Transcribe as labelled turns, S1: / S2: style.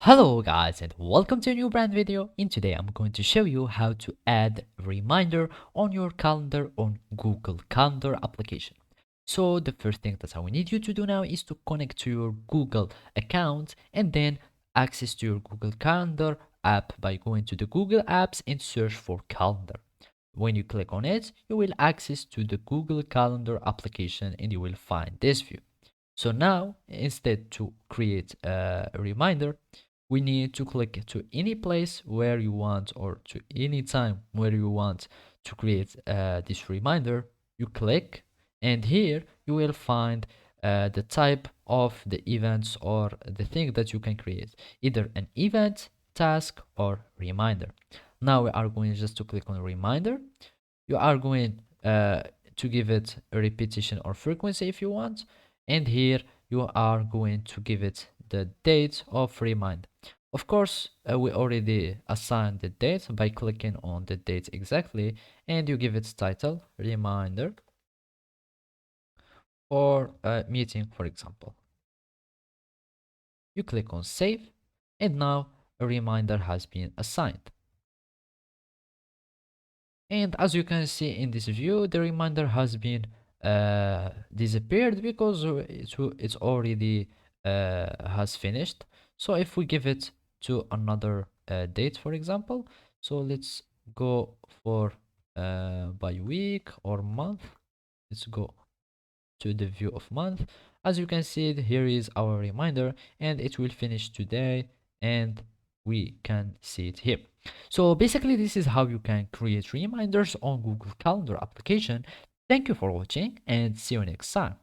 S1: Hello guys and welcome to a new brand video. In today I'm going to show you how to add reminder on your calendar on Google Calendar application. So the first thing that I will need you to do now is to connect to your Google account and then access to your Google Calendar app by going to the Google Apps and search for Calendar. When you click on it, you will access to the Google Calendar application and you will find this view. So now instead to create a reminder, we need to click to any place where you want or to any time where you want to create this reminder. You click and here you will find the type of the events or the thing that you can create, either an event, task or reminder. Now we are going just to click on reminder. You are going to give it a repetition or frequency if you want, and here you are going to give it the date of reminder. Of course, we already assigned the date by clicking on the date exactly, and you give its title, reminder, or a meeting, for example. You click on save, and now a reminder has been assigned. And as you can see in this view, the reminder has been disappeared because it's already has finished. So if we give it to another date, for example, so let's go for by week or month. Let's go to the view of month. As you can see, here is our reminder and it will finish today, and we can see it here. So basically this is how you can create reminders on Google Calendar application. Thank you for watching and see you next time.